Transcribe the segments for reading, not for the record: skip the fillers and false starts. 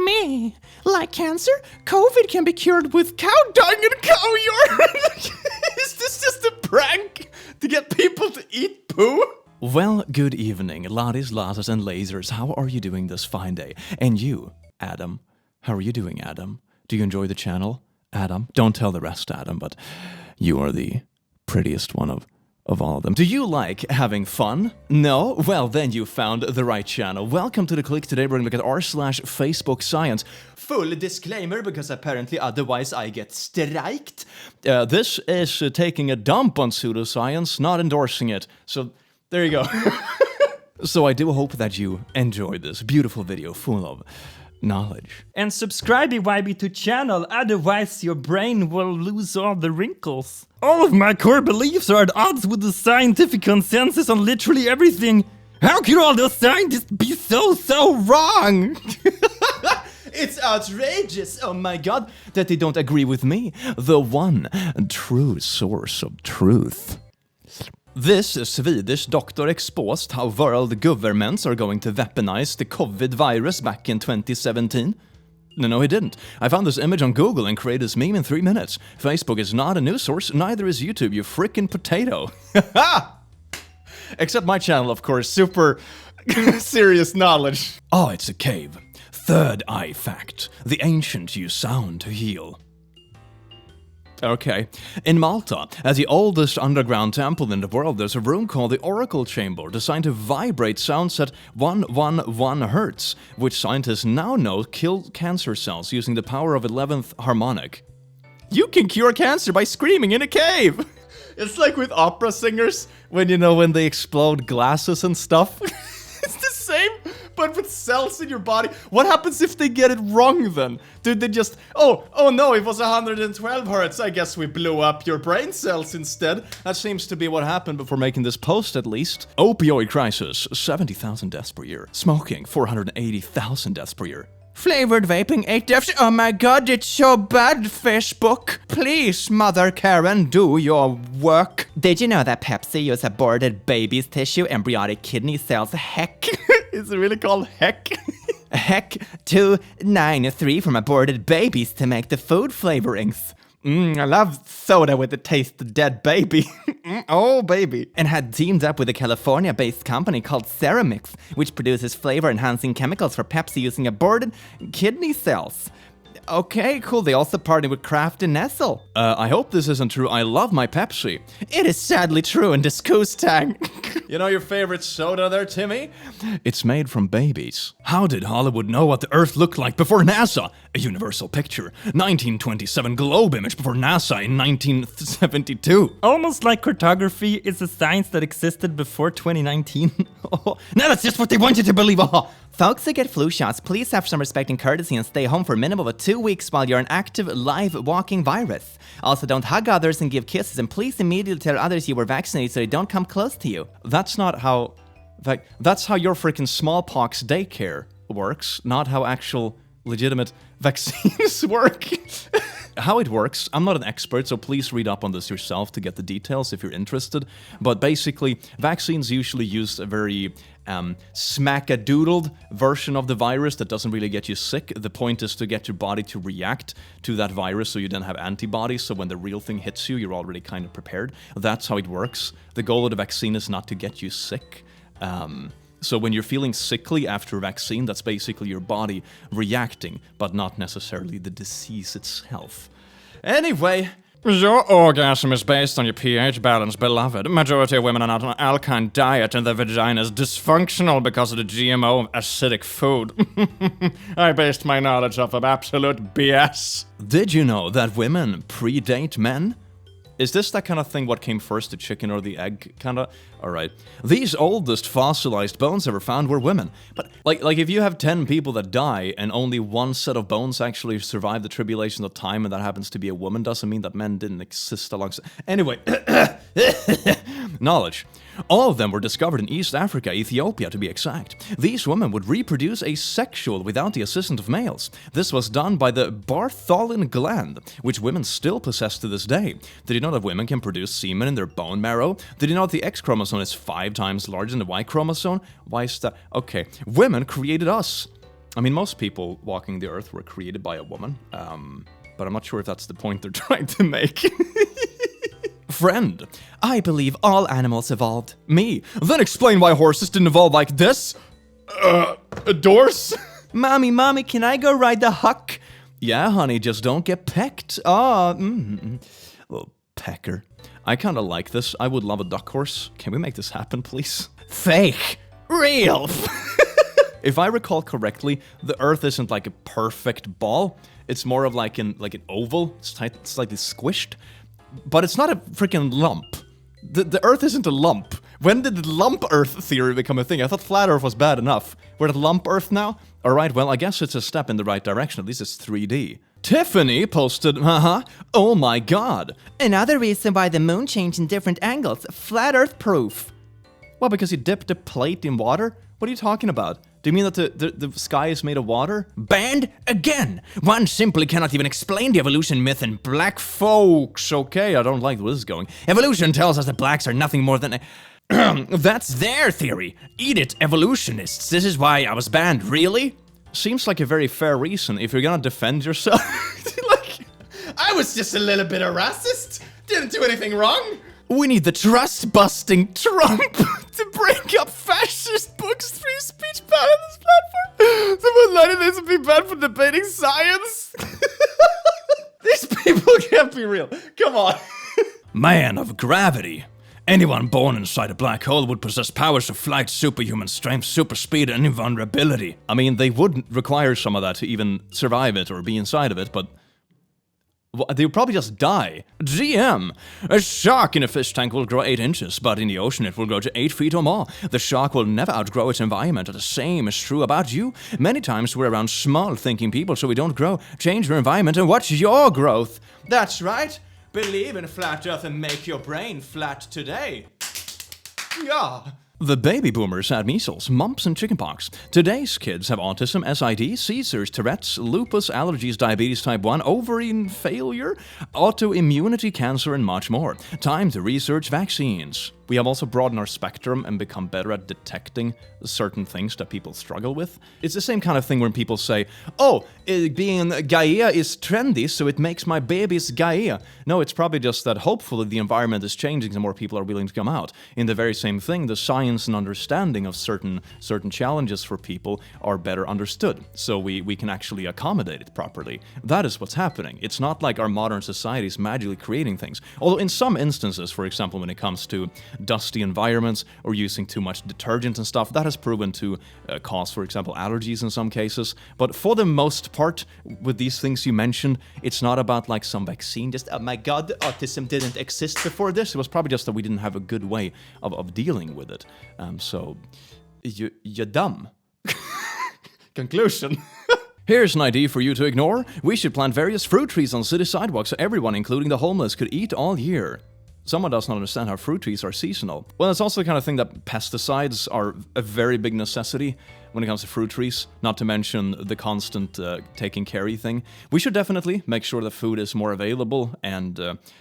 me. Like cancer, COVID can be cured with cow dung and cow urine. Is this just a prank to get people to eat poo? Well, good evening, laddies, lasses, and lasers. How are you doing this fine day? And you, Adam, how are you doing, Adam? Do you enjoy the channel, Adam? Don't tell the rest, Adam, but you are the prettiest one of all of them. Do you like having fun? No? Well, then you found the right channel. Welcome to The Click. Today we're going to look at r/Facebook science. Full disclaimer, because apparently otherwise I get striked. This is taking a dump on pseudoscience, not endorsing it. So, there you go. So I do hope that you enjoyed this beautiful video full of knowledge. And subscribe YB to channel, otherwise your brain will lose all the wrinkles. All of my core beliefs are at odds with the scientific consensus on literally everything. How can all those scientists be so wrong? It's outrageous, oh my god, that they don't agree with me, the one true source of truth. This Swedish doctor exposed how world governments are going to weaponize the COVID virus back in 2017. No, he didn't. I found this image on Google and created this meme in 3 minutes. Facebook is not a news source, neither is YouTube, you frickin' potato. Except my channel, of course, super serious knowledge. Oh, it's a cave. Third eye fact. The ancients use sound to heal. Okay. In Malta, at the oldest underground temple in the world, there's a room called the Oracle Chamber, designed to vibrate sounds at 111 hertz, which scientists now know kill cancer cells using the power of 11th harmonic. You can cure cancer by screaming in a cave! It's like with opera singers, when they explode glasses and stuff. It's the same, but with cells in your body. What happens if they get it wrong then? Dude, they just, oh no, it was 112 hertz. I guess we blew up your brain cells instead. That seems to be what happened before making this post, at least. Opioid crisis, 70,000 deaths per year. Smoking, 480,000 deaths per year. Flavored vaping, 8 deaths. Oh my god, it's so bad, Facebook. Please, Mother Karen, do your work. Did you know that Pepsi uses aborted baby's tissue, embryonic kidney cells, heck? Is it really called heck? Heck 293 from aborted babies to make the food flavorings. I love soda with the taste of dead baby. Oh, baby. And had teamed up with a California-based company called Ceramix, which produces flavor-enhancing chemicals for Pepsi using aborted kidney cells. Okay, cool. They also partnered with Kraft and Nestle. I hope this isn't true. I love my Pepsi. It is sadly true in this Coos Tang. You know your favorite soda there, Timmy? It's made from babies. How did Hollywood know what the Earth looked like before NASA? A universal picture. 1927 globe image before NASA in 1972. Almost like cartography is a science that existed before 2019. Oh, no, that's just what they want you to believe. Oh. Folks who get flu shots, please have some respect and courtesy and stay home for a minimum of 2 weeks while you're an active, live, walking virus. Also, don't hug others and give kisses, and please immediately tell others you were vaccinated so they don't come close to you. That's not how... That's how your freaking smallpox daycare works, not how actual legitimate vaccines work. How it works, I'm not an expert, so please read up on this yourself to get the details if you're interested. But basically, vaccines usually use a very smack-a-doodled version of the virus that doesn't really get you sick. The point is to get your body to react to that virus so you then have antibodies, so when the real thing hits you, you're already kind of prepared. That's how it works. The goal of the vaccine is not to get you sick. So when you're feeling sickly after a vaccine, that's basically your body reacting, but not necessarily the disease itself. Anyway, your orgasm is based on your pH balance, beloved. Majority of women are not on an alkaline diet and their vagina is dysfunctional because of the GMO of acidic food. I based my knowledge off of absolute BS. Did you know that women predate men? Is this that kind of thing, what came first, the chicken or the egg, kinda? Alright. These oldest fossilized bones ever found were women. But, like if you have 10 people that die and only one set of bones actually survive the tribulations of time and that happens to be a woman, doesn't mean that men didn't exist alongside... Anyway. Knowledge. All of them were discovered in East Africa, Ethiopia to be exact. These women would reproduce asexual without the assistance of males. This was done by the Bartholin gland, which women still possess to this day. Did you know that women can produce semen in their bone marrow? Did you know that the X chromosome is 5 times larger than the Y chromosome? Why is that? Okay, women created us. I mean, most people walking the earth were created by a woman, but I'm not sure if that's the point they're trying to make. Friend, I believe all animals evolved. Me, then explain why horses didn't evolve like this. Doors? Mommy, can I go ride the huck? Yeah, honey, just don't get pecked. Little pecker. I kinda like this. I would love a duck horse. Can we make this happen, please? Fake. Real. If I recall correctly, the Earth isn't like a perfect ball. It's more of like an oval. It's slightly squished. But it's not a freaking lump. The Earth isn't a lump. When did the lump Earth theory become a thing? I thought flat Earth was bad enough. We're at lump Earth now? Alright, well, I guess it's a step in the right direction. At least it's 3D. Tiffany posted, oh my god. Another reason why the moon changed in different angles. Flat Earth proof. Well, because you dipped a plate in water? What are you talking about? Do you mean that the sky is made of water? Banned again! One simply cannot even explain the evolution myth in black folks. Okay, I don't like where this is going. Evolution tells us that blacks are nothing more than that's their theory. Eat it, evolutionists. This is why I was banned. Really? Seems like a very fair reason if you're gonna defend yourself. Like, I was just a little bit of racist. Didn't do anything wrong. We need the trust-busting Trump to break up fascist books, free speech ban on this platform. Someone letting this be banned for debating science. These people can't be real. Come on. Man of gravity. Anyone born inside a black hole would possess powers of flight, superhuman strength, super speed, and invulnerability. I mean, they would require some of that to even survive it or be inside of it, but they would probably just die. GM. A shark in a fish tank will grow 8 inches, but in the ocean it will grow to 8 feet or more. The shark will never outgrow its environment. The same is true about you. Many times we're around small thinking people so we don't grow. Change your environment and watch your growth. That's right. Believe in flat earth and make your brain flat today. Yeah. The baby boomers had measles, mumps, and chickenpox. Today's kids have autism, SID, seizures, Tourette's, lupus, allergies, diabetes type 1, ovarian failure, autoimmunity, cancer, and much more. Time to research vaccines. We have also broadened our spectrum and become better at detecting certain things that people struggle with. It's the same kind of thing when people say, oh, being Gaia is trendy, so it makes my babies Gaia. No, it's probably just that hopefully the environment is changing and more people are willing to come out. In the very same thing, the science and understanding of certain challenges for people are better understood, so we can actually accommodate it properly. That is what's happening. It's not like our modern society is magically creating things. Although in some instances, for example, when it comes to dusty environments or using too much detergent and stuff, that has proven to cause, for example, allergies in some cases. But for the most part, with these things you mentioned, it's not about like some vaccine, just, oh my god, autism didn't exist before this. It was probably just that we didn't have a good way of dealing with it. So, you're dumb. Conclusion. Here's an idea for you to ignore. We should plant various fruit trees on city sidewalks so everyone, including the homeless, could eat all year. Someone does not understand how fruit trees are seasonal. Well, it's also the kind of thing that pesticides are a very big necessity when it comes to fruit trees, not to mention the constant taking care-y thing. We should definitely make sure that food is more available and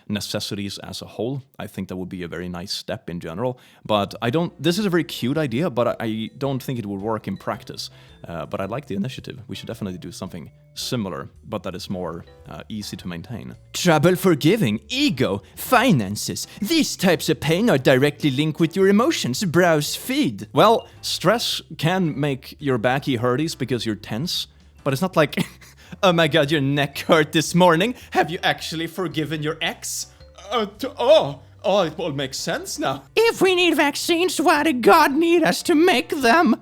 necessities as a whole. I think that would be a very nice step in general. But this is a very cute idea, but I don't think it would work in practice. But I like the initiative. We should definitely do something similar, but that is more easy to maintain. Trouble forgiving, ego, finances. These types of pain are directly linked with your emotions. Browse feed. Well, stress can make your backy hurties because you're tense, but it's not like, oh my god, your neck hurt this morning. Have you actually forgiven your ex? It all makes sense now. If we need vaccines, why did God need us to make them?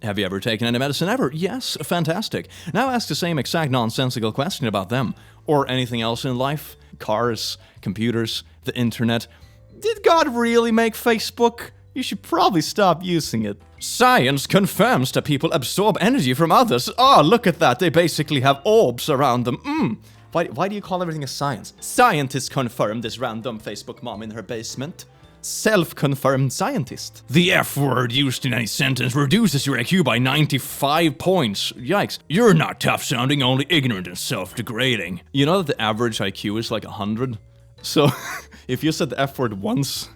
Have you ever taken any medicine ever? Yes, fantastic. Now ask the same exact nonsensical question about them. Or anything else in life. Cars, computers, the internet. Did God really make Facebook? You should probably stop using it. Science confirms that people absorb energy from others. Oh, look at that. They basically have orbs around them. Why do you call everything a science? Scientists confirm this random Facebook mom in her basement. Self-confirmed scientist. The F word used in any sentence reduces your IQ by 95 points. Yikes. You're not tough-sounding, only ignorant and self-degrading. You know that the average IQ is like 100? So, if you said the F word once,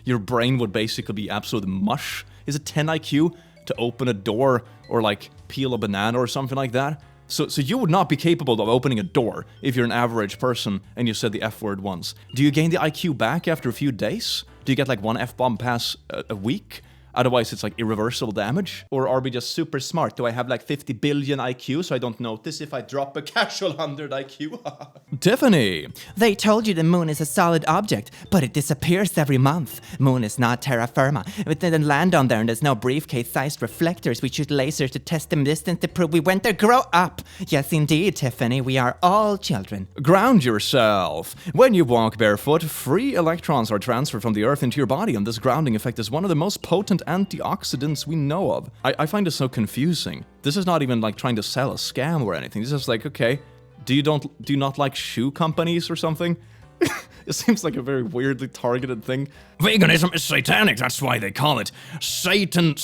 your brain would basically be absolute mush. Is it 10 IQ to open a door or like peel a banana or something like that. So you would not be capable of opening a door if you're an average person and you said the F word once. Do you gain the IQ back after a few days? Do you get like one F-bomb pass a week? Otherwise, it's like irreversible damage? Or are we just super smart? Do I have like 50 billion IQ so I don't notice if I drop a casual 100 IQ? Tiffany! They told you the moon is a solid object, but it disappears every month. Moon is not terra firma. We didn't land on there and there's no briefcase-sized reflectors. We shoot lasers to test the distance to prove we went there. Grow up! Yes, indeed, Tiffany. We are all children. Ground yourself. When you walk barefoot, free electrons are transferred from the earth into your body, and this grounding effect is one of the most potent antioxidants we know of. I find this so confusing. This is not even like trying to sell a scam or anything. This is like, okay, do you not like shoe companies or something? It seems like a very weirdly targeted thing. Veganism is satanic, that's why they call it Satan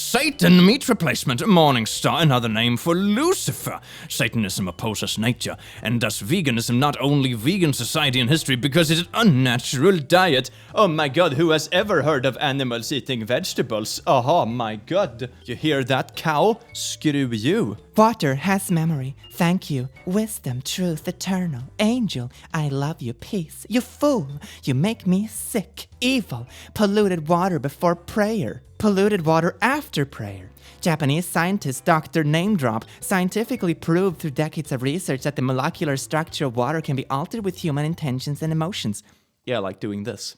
meat replacement, morning star, another name for Lucifer. Satanism opposes nature, and thus veganism not only vegan society in history because it's an unnatural diet. Oh my god, who has ever heard of animals eating vegetables? Oh my god. You hear that, cow? Screw you. Water has memory. Thank you. Wisdom, truth, eternal. Angel, I love you. Peace. You fool. You make me sick. Evil. Polluted water before prayer. Polluted water after prayer. Japanese scientist Dr. Name Drop scientifically proved through decades of research that the molecular structure of water can be altered with human intentions and emotions. Yeah, like doing this.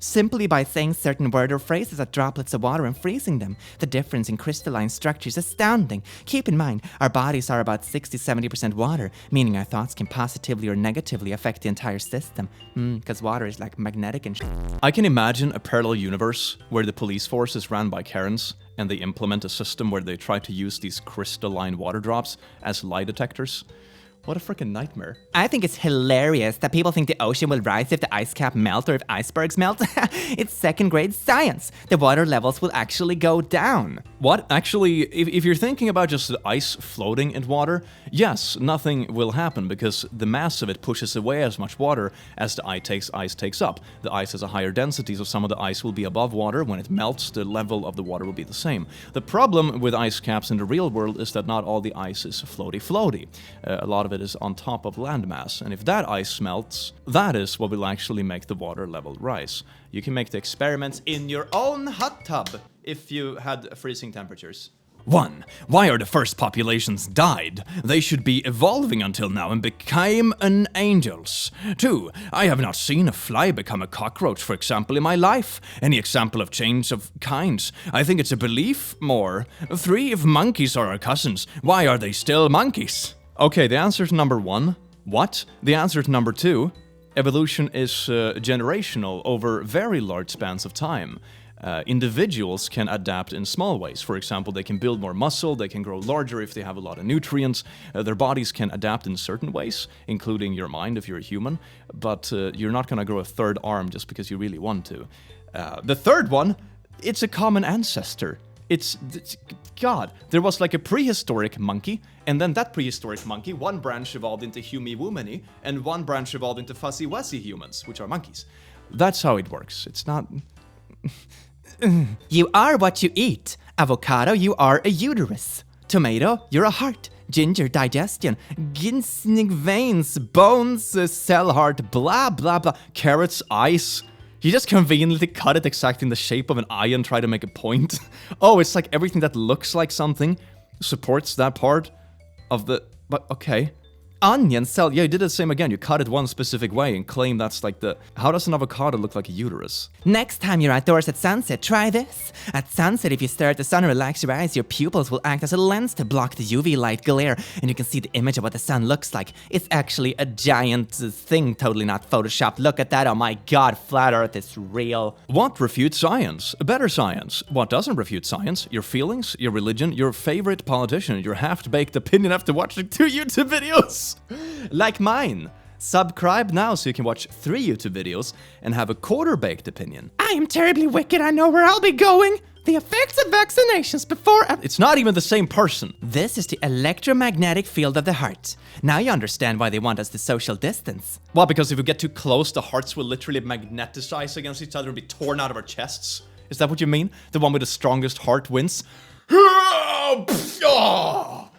Simply by saying certain words or phrases at droplets of water and freezing them. The difference in crystalline structure is astounding. Keep in mind, our bodies are about 60-70% water, meaning our thoughts can positively or negatively affect the entire system. Because water is like magnetic and I can imagine a parallel universe where the police force is ran by Karens and they implement a system where they try to use these crystalline water drops as lie detectors. What a freaking nightmare. I think it's hilarious that people think the ocean will rise if the ice cap melt or if icebergs melt. It's second grade science. The water levels will actually go down. What? Actually, if you're thinking about just the ice floating in water, yes, nothing will happen because the mass of it pushes away as much water as the ice takes up. The ice has a higher density, so some of the ice will be above water. When it melts, the level of the water will be the same. The problem with ice caps in the real world is that not all the ice is floaty-floaty. A lot of it is on top of landmass, and if that ice melts, that is what will actually make the water level rise. You can make the experiments in your own hot tub if you had freezing temperatures. 1. Why are the first populations died? They should be evolving until now and became an angels. 2. I have not seen a fly become a cockroach, for example, in my life. Any example of change of kinds? I think it's a belief more. 3. If monkeys are our cousins, why are they still monkeys? Okay, the answer to number 1. What? The answer to number 2. Evolution is generational over very large spans of time. Individuals can adapt in small ways. For example, they can build more muscle, they can grow larger if they have a lot of nutrients. Their bodies can adapt in certain ways, including your mind if you're a human, but you're not going to grow a third arm just because you really want to. The third one, it's a common ancestor. It's God. There was like a prehistoric monkey, and then that prehistoric monkey, one branch evolved into humy-womany, and one branch evolved into fuzzy-wuzzy humans, which are monkeys. That's how it works. It's not... You are what you eat. Avocado, you are a uterus. Tomato, you're a heart. Ginger, digestion. Ginseng, veins. Bones, cell heart. Blah, blah, blah. Carrots, eyes. You just conveniently cut it exactly in the shape of an eye and try to make a point. Oh, it's like everything that looks like something supports that part of the... But, okay. Onion cell, yeah, you did the same again. You cut it one specific way and claim that's like the... How does an avocado look like a uterus? Next time you're outdoors at sunset, try this. At sunset, if you stare at the sun and relax your eyes, your pupils will act as a lens to block the UV light glare, and you can see the image of what the sun looks like. It's actually a giant thing, totally not photoshopped. Look at that, oh my god, flat earth is real. What refutes science? Better science. What doesn't refute science? Your feelings, your religion, your favorite politician, your half-baked opinion after watching 2 YouTube videos. Like mine. Subscribe now so you can watch 3 YouTube videos and have a quarter-baked opinion. I am terribly wicked, I know where I'll be going. The effects of vaccinations before... It's not even the same person. This is the electromagnetic field of the heart. Now you understand why they want us to social distance. Well, because if we get too close, the hearts will literally magneticize against each other and be torn out of our chests. Is that what you mean? The one with the strongest heart wins?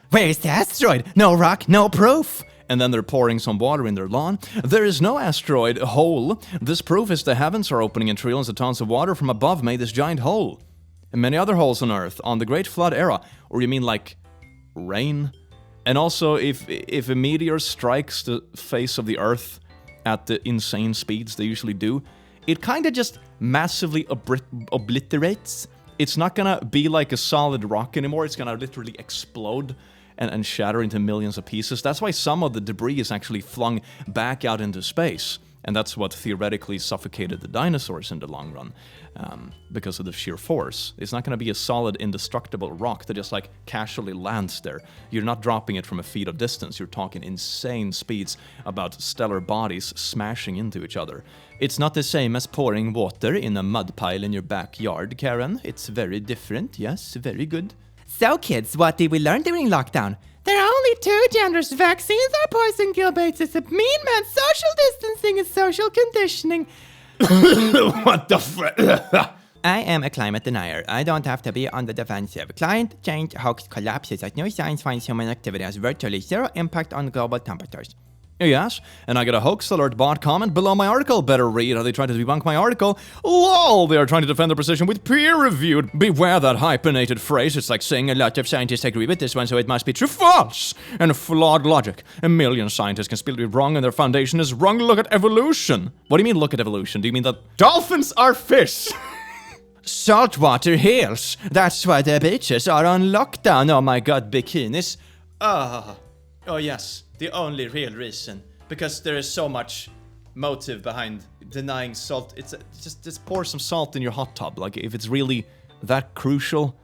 Where's the asteroid? No rock, no proof. And then they're pouring some water in their lawn. There is no asteroid hole. This proof is the heavens are opening and trillions of tons of water from above made this giant hole. And many other holes on Earth on the Great Flood era. Or you mean like rain? And also, if a meteor strikes the face of the Earth at the insane speeds they usually do, it kind of just massively obliterates. It's not gonna be like a solid rock anymore. It's gonna literally explode and shatter into millions of pieces. That's why some of the debris is actually flung back out into space. And that's what theoretically suffocated the dinosaurs in the long run, because of the sheer force. It's not going to be a solid, indestructible rock that just like casually lands there. You're not dropping it from a feet of distance. You're talking insane speeds about stellar bodies smashing into each other. It's not the same as pouring water in a mud pile in your backyard, Karen. It's very different. Yes, very good. So kids, what did we learn during lockdown? There are only two genders. Vaccines are poison, kill baits is a mean man. Social distancing is social conditioning. What the frick? I am a climate denier. I don't have to be on the defensive. Climate change hoax collapses as new science finds human activity has virtually zero impact on global temperatures. Yes, and I got a hoax alert bot comment below my article. Better read how they try to debunk my article. LOL, they are trying to defend their position with peer-reviewed. Beware that hyphenated phrase. It's like saying a lot of scientists agree with this one, so it must be true. False! And flawed logic. A million scientists can still be wrong and their foundation is wrong. Look at evolution. What do you mean look at evolution? Do you mean that dolphins are fish? Saltwater heals. That's why the beaches are on lockdown. Oh my god, bikinis. Oh yes, the only real reason. Because there is so much motive behind denying salt. It's just pour some salt in your hot tub. Like, if it's really that crucial,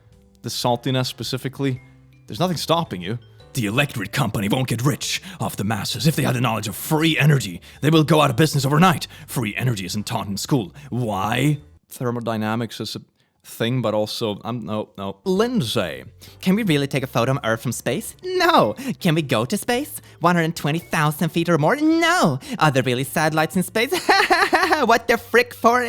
the saltiness specifically, there's nothing stopping you. The electric company won't get rich off the masses. If they had the knowledge of free energy, they will go out of business overnight. Free energy isn't taught in school. Why? Thermodynamics is a thing, but also, no. Lindsay. Can we really take a photo of Earth from space? No. Can we go to space? 120,000 feet or more? No. Are there really satellites in space? What the frick for?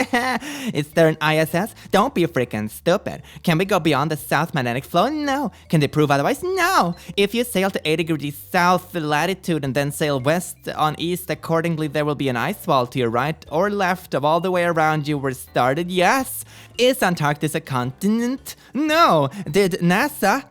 Is there an ISS? Don't be frickin' stupid. Can we go beyond the South Magnetic Flow? No. Can they prove otherwise? No. If you sail to 80 degrees south latitude and then sail west on east, accordingly there will be an ice wall to your right or left of all the way around you were started. Yes. Is Antarctica a continent? No. Did NASA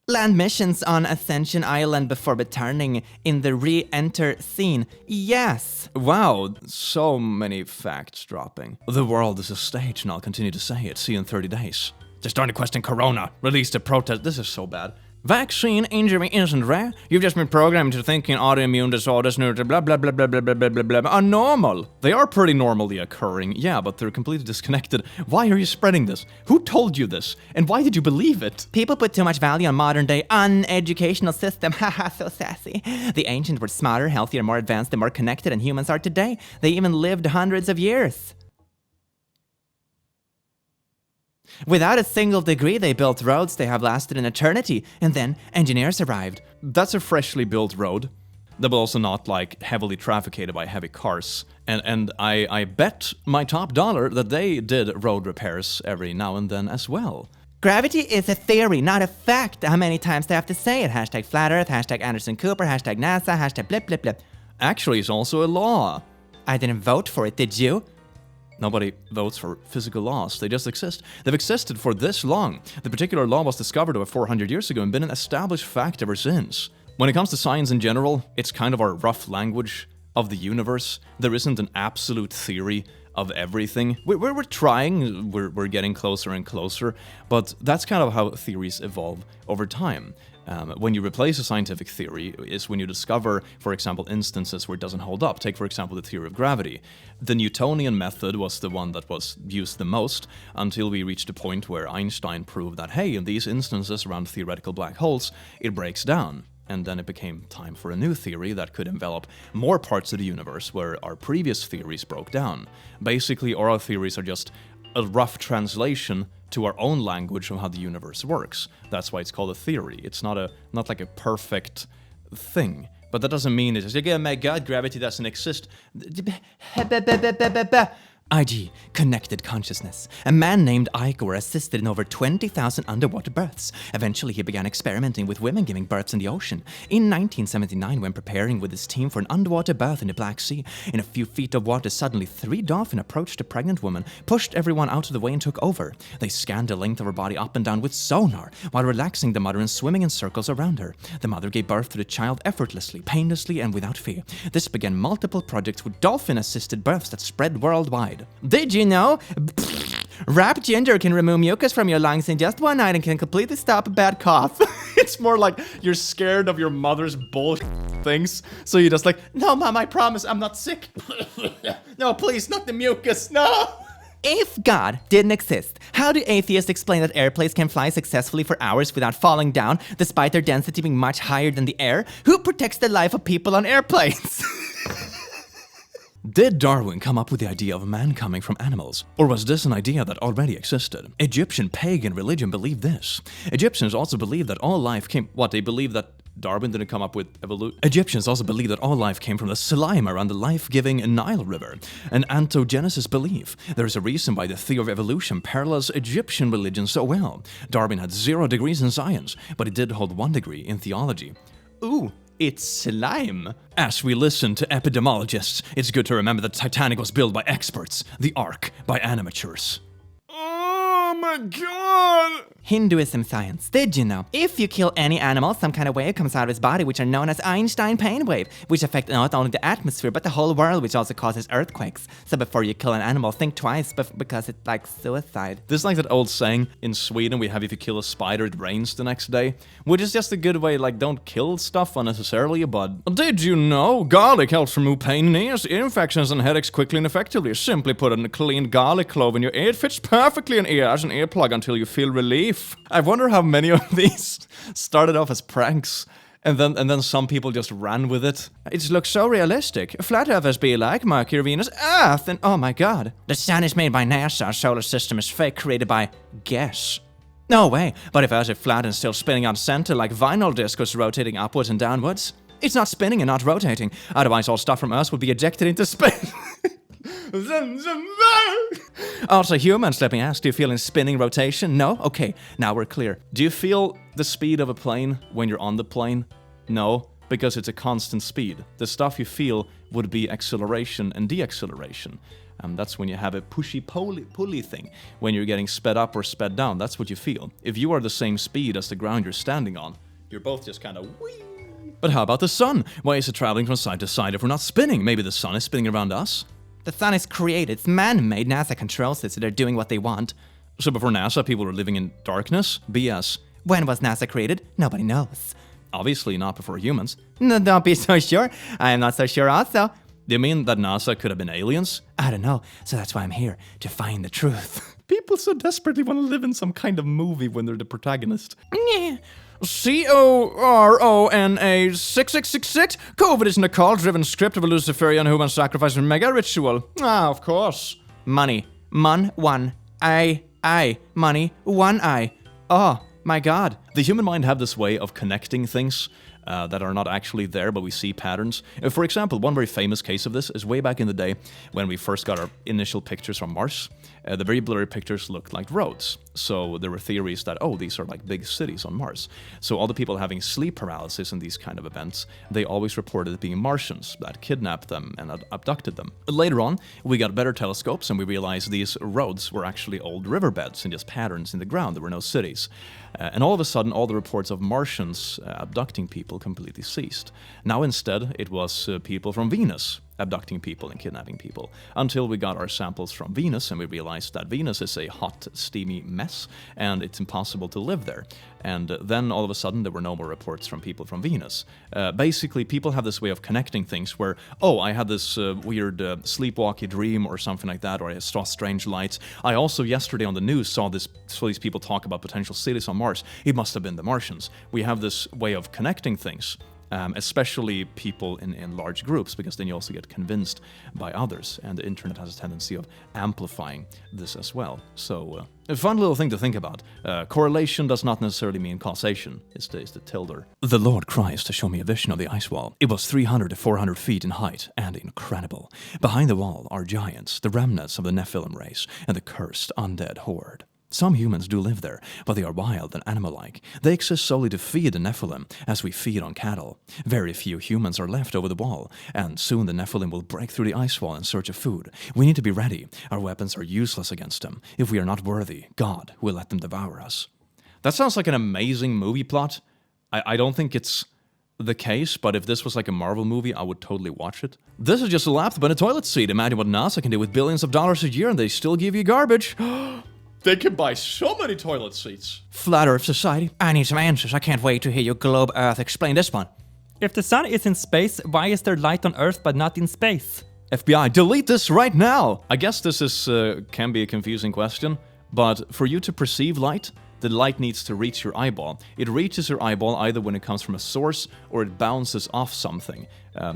land missions on Ascension Island before returning in the re-enter scene? Yes. Wow, so many facts dropping. The world is a stage, and I'll continue to say it. See you in 30 days. They're starting to question Corona. Release the protest. This is so bad. Vaccine injury isn't rare. You've just been programmed to thinking autoimmune disorders, blah blah blah blah blah blah blah blah blah are normal. They are pretty normally occurring, yeah, but they're completely disconnected. Why are you spreading this? Who told you this? And why did you believe it? People put too much value on modern-day uneducational system. Haha, so sassy. The ancients were smarter, healthier, more advanced, and more connected than humans are today. They even lived hundreds of years. Without a single degree, they built roads they have lasted an eternity, and then engineers arrived. That's a freshly built road that will also not, like, heavily trafficated by heavy cars. And I bet my top dollar that they did road repairs every now and then as well. Gravity is a theory, not a fact. How many times do I have to say it? Hashtag flat earth, hashtag Anderson Cooper, hashtag NASA, hashtag blip blip blip. Actually, it's also a law. I didn't vote for it, did you? Nobody votes for physical laws. They just exist. They've existed for this long. The particular law was discovered over 400 years ago and been an established fact ever since. When it comes to science in general, it's kind of our rough language of the universe. There isn't an absolute theory of everything. We're trying, we're getting closer and closer, but that's kind of how theories evolve over time. When you replace a scientific theory is when you discover, for example, instances where it doesn't hold up. Take, for example, the theory of gravity. The Newtonian method was the one that was used the most until we reached a point where Einstein proved that, hey, in these instances around theoretical black holes, it breaks down. And then it became time for a new theory that could envelop more parts of the universe where our previous theories broke down. Basically, oral theories are just a rough translation to our own language of how the universe works. That's why it's called a theory. It's not like a perfect thing. But that doesn't mean it's just like, oh my god, gravity doesn't exist. IG, connected consciousness. A man named Igor assisted in over 20,000 underwater births. Eventually, he began experimenting with women giving births in the ocean. In 1979, when preparing with his team for an underwater birth in the Black Sea, in a few feet of water, suddenly 3 dolphins approached a pregnant woman, pushed everyone out of the way and took over. They scanned the length of her body up and down with sonar, while relaxing the mother and swimming in circles around her. The mother gave birth to the child effortlessly, painlessly, and without fear. This began multiple projects with dolphin-assisted births that spread worldwide. Did you know? Wrapped ginger can remove mucus from your lungs in just one night and can completely stop a bad cough. It's more like you're scared of your mother's bullshit things, so you're just like, no, Mom, I promise I'm not sick. No, please, not the mucus, no. If God didn't exist, how do atheists explain that airplanes can fly successfully for hours without falling down, despite their density being much higher than the air? Who protects the life of people on airplanes? Did Darwin come up with the idea of man coming from animals? Or was this an idea that already existed? Egyptian pagan religion believed this. Egyptians also believed that all life came... What, they believed that Darwin didn't come up with evolution? Egyptians also believed that all life came from the slime around the life-giving Nile River, an ontogenesis belief. There is a reason why the theory of evolution parallels Egyptian religion so well. Darwin had 0 degrees in science, but he did hold 1 degree in theology. Ooh. It's slime. As we listen to epidemiologists, it's good to remember that Titanic was built by experts, the Ark by amateurs. Oh my god! Hinduism science. Did you know? If you kill any animal, some kind of wave comes out of his body, which are known as Einstein pain wave, which affect not only the atmosphere, but the whole world, which also causes earthquakes. So before you kill an animal, think twice, because it's like suicide. This is like that old saying, in Sweden we have if you kill a spider, it rains the next day. Which is just a good way, like, don't kill stuff unnecessarily, but... Did you know? Garlic helps remove pain in ears, ear infections, and headaches quickly and effectively. Simply put a clean garlic clove in your ear. It fits perfectly in ear as an earplug until you feel relief. I wonder how many of these started off as pranks, and then some people just ran with it. It looks so realistic. Flat earthers be like Mercury, Venus, Earth, and oh my god. The sun is made by NASA, our solar system is fake, created by guess. No way, but if Earth is flat and still spinning on center like vinyl discs rotating upwards and downwards, it's not spinning and not rotating, otherwise all stuff from Earth would be ejected into space. Also, humans, let me ask, do you feel in spinning rotation? No? Okay, now we're clear. Do you feel the speed of a plane when you're on the plane? No, because it's a constant speed. The stuff you feel would be acceleration and deacceleration. That's when you have a pushy pulley thing. When you're getting sped up or sped down, that's what you feel. If you are the same speed as the ground you're standing on, you're both just kind of whee. But how about the sun? Why is it traveling from side to side if we're not spinning? Maybe the sun is spinning around us? The sun is created, it's man-made, NASA controls it, so they're doing what they want. So before NASA, people were living in darkness? BS. When was NASA created? Nobody knows. Obviously not before humans. No, don't be so sure. I am not so sure also. Do you mean that NASA could have been aliens? I don't know, so that's why I'm here, to find the truth. People so desperately want to live in some kind of movie when they're the protagonist. Yeah. CORONA 6666. COVID isn't a call-driven script of a Luciferian human sacrifice and mega ritual. Ah, of course. Money. One. I. Money. One I. Oh, my god. The human mind have this way of connecting things that are not actually there, but we see patterns. For example, one very famous case of this is way back in the day when we first got our initial pictures from Mars. The very blurry pictures looked like roads. So there were theories that, oh, these are like big cities on Mars. So all the people having sleep paralysis in these kind of events, they always reported it being Martians that kidnapped them and abducted them. Later on, we got better telescopes and we realized these roads were actually old riverbeds and just patterns in the ground. There were no cities. And all of a sudden, all the reports of Martians abducting people completely ceased. Now instead, it was people from Venus abducting people and kidnapping people, until we got our samples from Venus and we realized that Venus is a hot, steamy mess and it's impossible to live there. And then all of a sudden there were no more reports from people from Venus. Basically, people have this way of connecting things where, oh, I had this weird sleepwalky dream or something like that, or I saw strange lights. I also yesterday on the news saw these people talk about potential cities on Mars. It must have been the Martians. We have this way of connecting things. especially people in large groups, because then you also get convinced by others, and the internet has a tendency of amplifying this as well. So, a fun little thing to think about. Correlation does not necessarily mean causation. It's the tilde. The Lord cries to show me a vision of the ice wall. It was 300 to 400 feet in height, and incredible. Behind the wall are giants, the remnants of the Nephilim race, and the cursed undead horde. Some humans do live there, but they are wild and animal-like. They exist solely to feed the Nephilim, as we feed on cattle. Very few humans are left over the wall, and soon the Nephilim will break through the ice wall in search of food. We need to be ready. Our weapons are useless against them. If we are not worthy, God will let them devour us. That sounds like an amazing movie plot. I don't think it's the case, but if this was like a Marvel movie, I would totally watch it. This is just a laptop and a toilet seat. Imagine what NASA can do with billions of dollars a year, and they still give you garbage. They can buy so many toilet seats. Flat Earth Society. I need some answers. I can't wait to hear your Globe Earth explain this one. If the sun is in space, why is there light on Earth but not in space? FBI, delete this right now! I guess this is can be a confusing question, but for you to perceive light, the light needs to reach your eyeball. It reaches your eyeball either when it comes from a source or it bounces off something.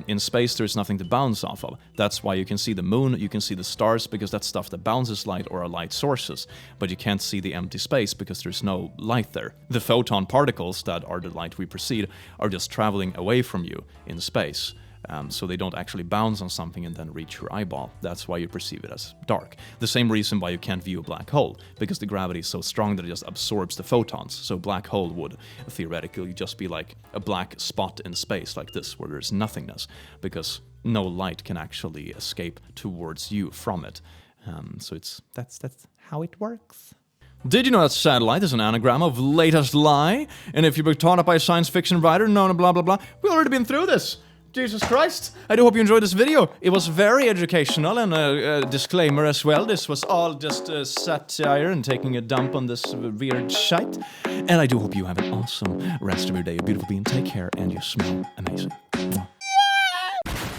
In space, there's nothing to bounce off of. That's why you can see the moon, you can see the stars, because that's stuff that bounces light or are light sources. But you can't see the empty space because there's no light there. The photon particles that are the light we perceive are just traveling away from you in space. So they don't actually bounce on something and then reach your eyeball. That's why you perceive it as dark. The same reason why you can't view a black hole, because the gravity is so strong that it just absorbs the photons. So a black hole would theoretically just be like a black spot in space like this, where there's nothingness, because no light can actually escape towards you from it. So that's how it works. Did you know that satellite is an anagram of latest lie? And if you were taught up by a science fiction writer, no, blah, blah, blah, we've already been through this. Jesus Christ, I do hope you enjoyed this video. It was very educational, and a disclaimer as well. This was all just satire and taking a dump on this weird shite. And I do hope you have an awesome rest of your day, a beautiful being. Take care, and you smell amazing.